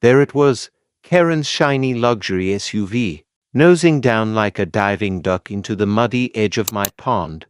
There it was, Karen's shiny luxury SUV, nosing down like a diving duck into the muddy edge of my pond,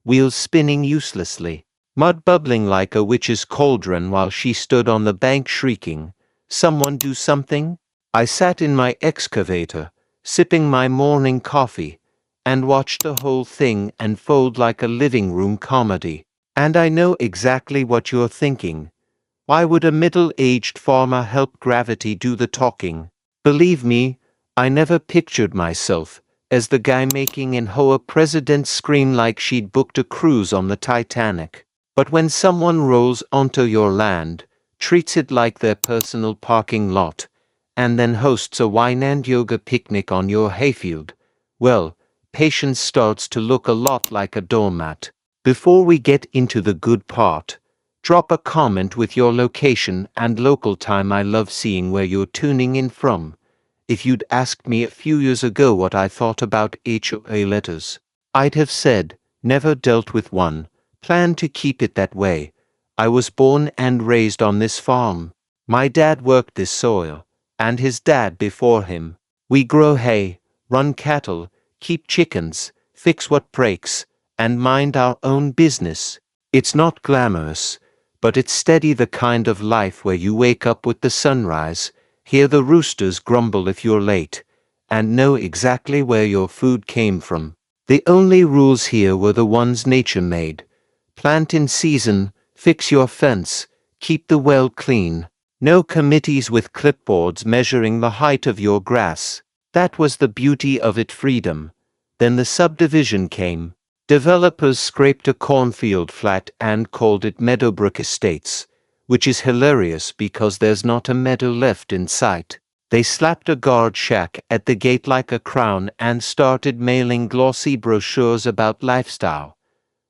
wheels spinning uselessly, mud bubbling like a witch's cauldron while she stood on the bank shrieking, "Someone do something!" I sat in my Excavator, sipping my morning coffee, and watched the whole thing unfold like a living room comedy. And I know exactly what you're thinking. Why would a middle-aged farmer help gravity do the talking? Believe me, I never pictured myself as the guy making an HOA president scream like she'd booked a cruise on the Titanic. But when someone rolls onto your land, treats it like their personal parking lot, and then hosts a wine and yoga picnic on your hayfield, well, patience starts to look a lot like a doormat. Before we get into the good part, drop a comment with your location and local time. I love seeing where you're tuning in from. If you'd asked me a few years ago what I thought about HOA letters, I'd have said, never dealt with one, plan to keep it that way. I was born and raised on this farm. My dad worked this soil, and his dad before him. We grow hay, run cattle, keep chickens, fix what breaks, and mind our own business. It's not glamorous, but it's steady, the kind of life where you wake up with the sunrise, hear the roosters grumble if you're late, and know exactly where your food came from. The only rules here were the ones nature made. Plant in season, fix your fence, keep the well clean. No committees with clipboards measuring the height of your grass. That was the beauty of it, freedom. Then the subdivision came. Developers scraped a cornfield flat and called it Meadowbrook Estates, which is hilarious because there's not a meadow left in sight. They slapped a guard shack at the gate like a crown and started mailing glossy brochures about lifestyle.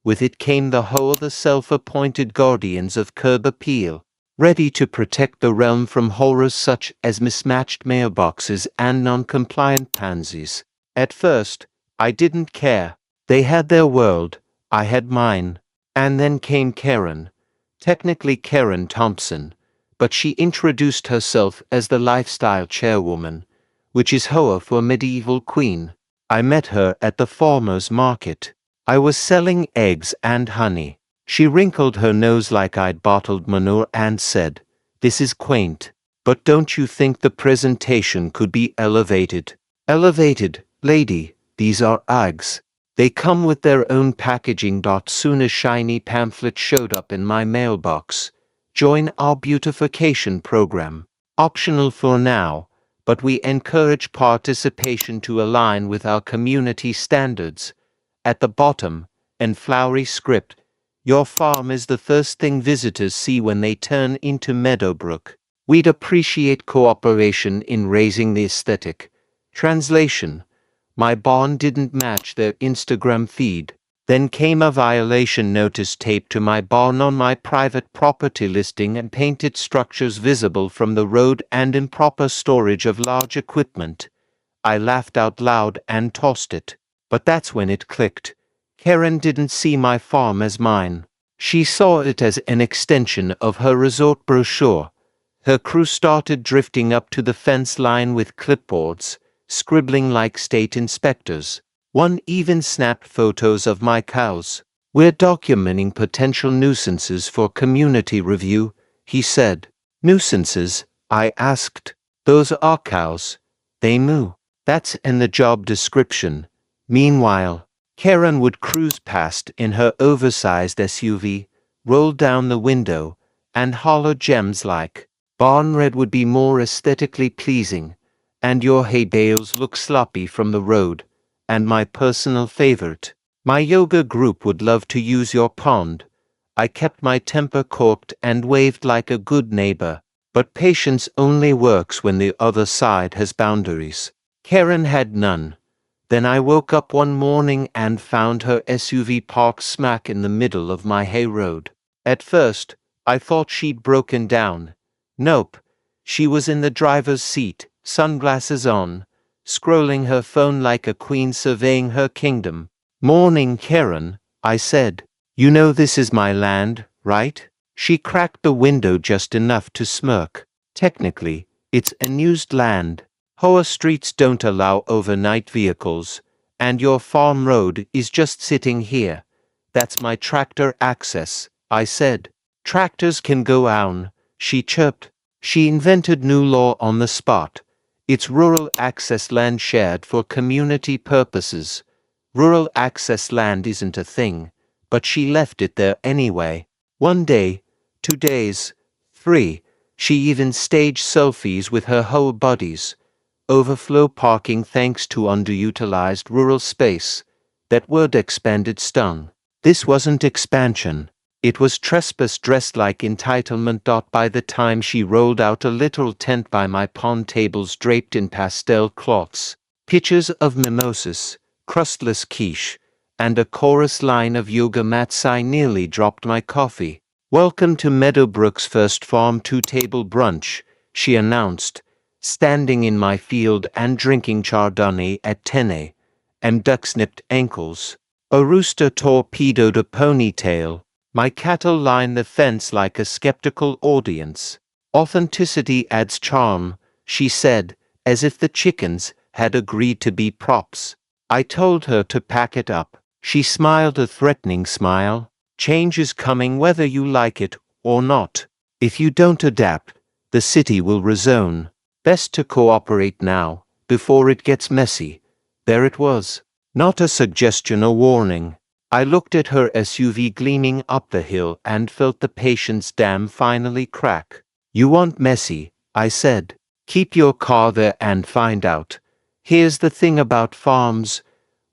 With it came the HOA, the self-appointed guardians of curb appeal, ready to protect the realm from horrors such as mismatched mailboxes and non-compliant pansies. At first, I didn't care. They had their world, I had mine. And then came Karen. Technically Karen Thompson, but she introduced herself as the lifestyle chairwoman, which is HOA for medieval queen. I met her at the farmer's market. I was selling eggs and honey. She wrinkled her nose like I'd bottled manure and said, "This is quaint, but don't you think the presentation could be elevated?" "Elevated, lady, these are eggs. They come with their own packaging." Soon a shiny pamphlet showed up in my mailbox. "Join our beautification program. Optional for now, but we encourage participation to align with our community standards." At the bottom, in flowery script, "Your farm is the first thing visitors see when they turn into Meadowbrook. We'd appreciate cooperation in raising the aesthetic." Translation: my barn didn't match their Instagram feed. Then came a violation notice taped to my barn on my private property listing and painted structures visible from the road and improper storage of large equipment. I laughed out loud and tossed it. But that's when it clicked. Karen didn't see my farm as mine. She saw it as an extension of her resort brochure. Her crew started drifting up to the fence line with clipboards, scribbling like state inspectors. One even snapped photos of my cows. "We're documenting potential nuisances for community review," he said. "Nuisances?" I asked. "Those are cows. They moo." That's in the job description. Meanwhile, Karen would cruise past in her oversized SUV, roll down the window, and holler gems like, "Barn red would be more aesthetically pleasing, and your hay bales look sloppy from the road," and my personal favorite, "My yoga group would love to use your pond." I kept my temper corked and waved like a good neighbor, but patience only works when the other side has boundaries. Karen had none. Then I woke up one morning and found her SUV parked smack in the middle of my hay road. At first, I thought she'd broken down. Nope, she was in the driver's seat, sunglasses on, scrolling her phone like a queen surveying her kingdom. "Morning, Karen," I said. "You know this is my land, right?" She cracked the window just enough to smirk. "Technically, It's unused land. HOA streets don't allow overnight vehicles, and your farm road is just sitting here. That's my tractor access, I said. Tractors can go down, she chirped. She invented new law on the spot. It's rural access land shared for community purposes. Rural access land isn't a thing, but she left it there anyway. 1 day, 2 days, 3. She even staged selfies with her HOA buddies. Overflow parking thanks to underutilized rural space. That word expanded stung. This wasn't expansion. It was trespass dressed like entitlement. By the time she rolled out a literal tent by my pond tables draped in pastel cloths, pictures of mimosas, crustless quiche, and a chorus line of yoga mats, I nearly dropped my coffee. "Welcome to Meadowbrook's first farm two-table brunch," she announced, standing in my field and drinking Chardonnay at 10 a.m. duck-snipped ankles. A rooster torpedoed a ponytail. My cattle lined the fence like a skeptical audience. "Authenticity adds charm," she said, as if the chickens had agreed to be props. I told her to pack it up. She smiled a threatening smile. "Change is coming whether you like it or not. If you don't adapt, the city will rezone. Best to cooperate now, before it gets messy." There it was. Not a suggestion or warning. I looked at her SUV gleaming up the hill and felt the patience dam finally crack. "You want messy," I said. "Keep your car there and find out. Here's the thing about farms.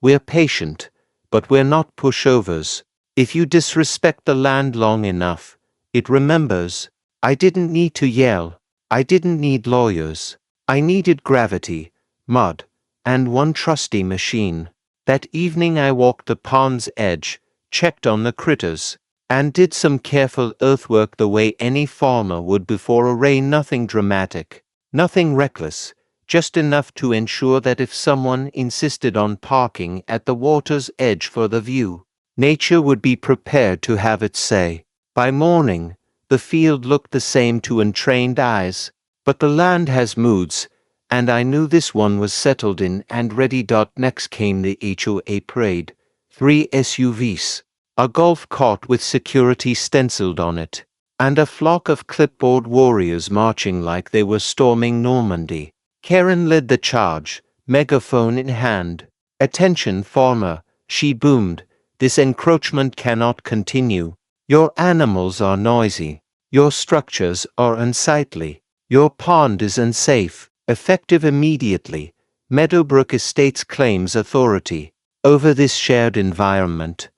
We're patient, but we're not pushovers. If you disrespect the land long enough, it remembers." I didn't need to yell. I didn't need lawyers. I needed gravity, mud, and one trusty machine. That evening I walked the pond's edge, checked on the critters, and did some careful earthwork the way any farmer would before a rain. Nothing dramatic, nothing reckless, just enough to ensure that if someone insisted on parking at the water's edge for the view, nature would be prepared to have its say. By morning, the field looked the same to untrained eyes, but the land has moods, and I knew this one was settled in and ready. Next came the HOA parade. 3 SUVs, a golf cart with security stenciled on it, and a flock of clipboard warriors marching like they were storming Normandy. Karen led the charge, megaphone in hand. "Attention, farmer," she boomed. "This encroachment cannot continue. Your animals are noisy. Your structures are unsightly. Your pond is unsafe." Effective immediately, Meadowbrook Estates claims authority over this shared environment.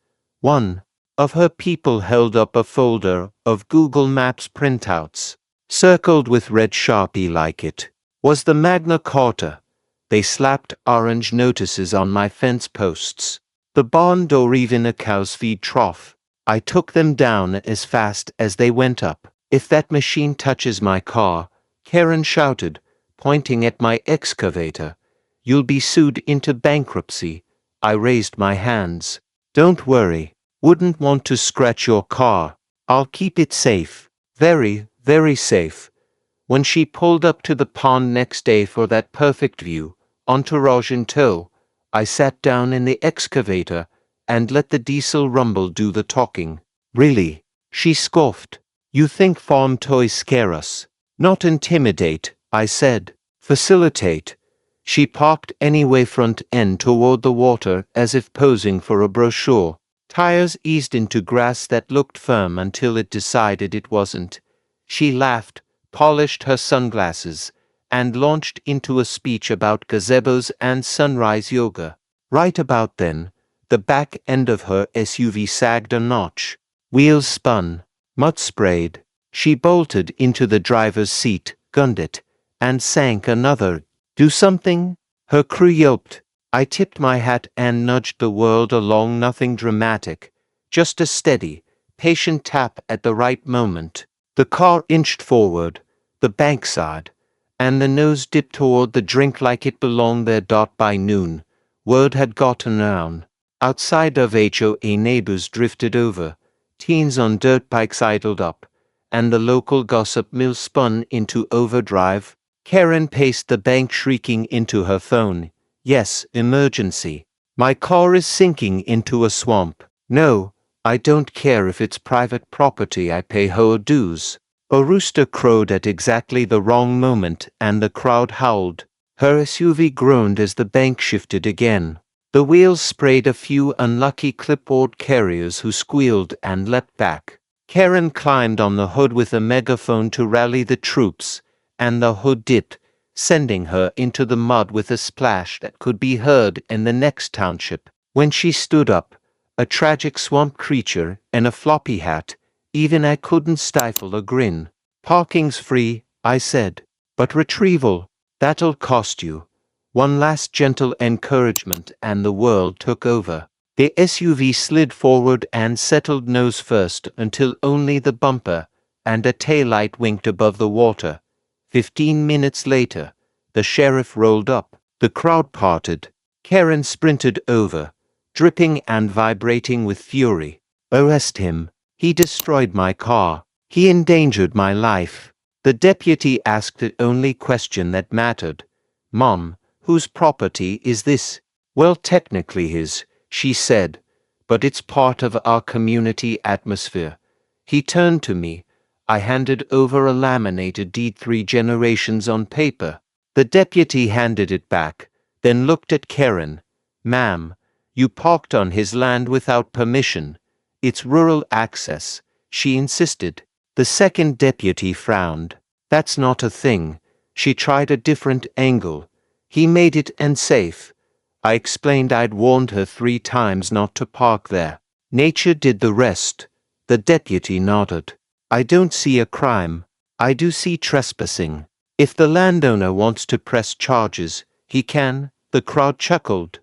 One of her people held up a folder of Google Maps printouts. Circled with red Sharpie like it was the Magna Carta. They slapped orange notices on my fence posts. The barn door, even a cow's feed trough. I took them down as fast as they went up. "If that machine touches my car," Karen shouted, pointing at my excavator, "you'll be sued into bankruptcy." I raised my hands. "Don't worry. Wouldn't want to scratch your car. I'll keep it safe. Very, very safe." When she pulled up to the pond next day for that perfect view, entourage in tow, I sat down in the excavator and let the diesel rumble do the talking. "Really?" she scoffed. "You think farm toys scare us?" "Not intimidate," I said. "Facilitate." She parked anyway, front end toward the water as if posing for a brochure. Tires eased into grass that looked firm until it decided it wasn't. She laughed, polished her sunglasses, and launched into a speech about gazebos and sunrise yoga. Right about then, the back end of her SUV sagged a notch. Wheels spun. Mud sprayed. She bolted into the driver's seat, gunned it, and sank another. "Do something?" Her crew yelped. I tipped my hat and nudged the world along. Nothing dramatic, just a steady, patient tap at the right moment. The car inched forward, the bankside, and the nose dipped toward the drink like it belonged there. By noon, word had gotten around. Outside of HOA, neighbors drifted over, teens on dirt bikes idled up, and the local gossip mill spun into overdrive. Karen paced the bank, shrieking into her phone. Yes, emergency. My car is sinking into a swamp. No, I don't care if it's private property, I pay HOA dues. A rooster crowed at exactly the wrong moment and the crowd howled. Her SUV groaned as the bank shifted again. The wheels sprayed a few unlucky clipboard carriers who squealed and leapt back. Karen climbed on the hood with a megaphone to rally the troops, and the hood dipped, sending her into the mud with a splash that could be heard in the next township. When she stood up, a tragic swamp creature in a floppy hat, even I couldn't stifle a grin. Parking's free, I said. But retrieval, that'll cost you. One last gentle encouragement and the world took over. The SUV slid forward and settled nose first until only the bumper and a taillight winked above the water. 15 minutes later, the sheriff rolled up. The crowd parted. Karen sprinted over, dripping and vibrating with fury. Arrest him. He destroyed my car. He endangered my life. The deputy asked the only question that mattered. Mom, whose property is this? Well, technically his, she said, but it's part of our community atmosphere. He turned to me. I handed over a laminated deed, 3 generations on paper. The deputy handed it back, then looked at Karen. Ma'am, you parked on his land without permission. It's rural access, she insisted. The second deputy frowned. That's not a thing. She tried a different angle. He made it unsafe. I explained I'd warned her 3 times not to park there. Nature did the rest. The deputy nodded. I don't see a crime. I do see trespassing. If the landowner wants to press charges, he can. The crowd chuckled.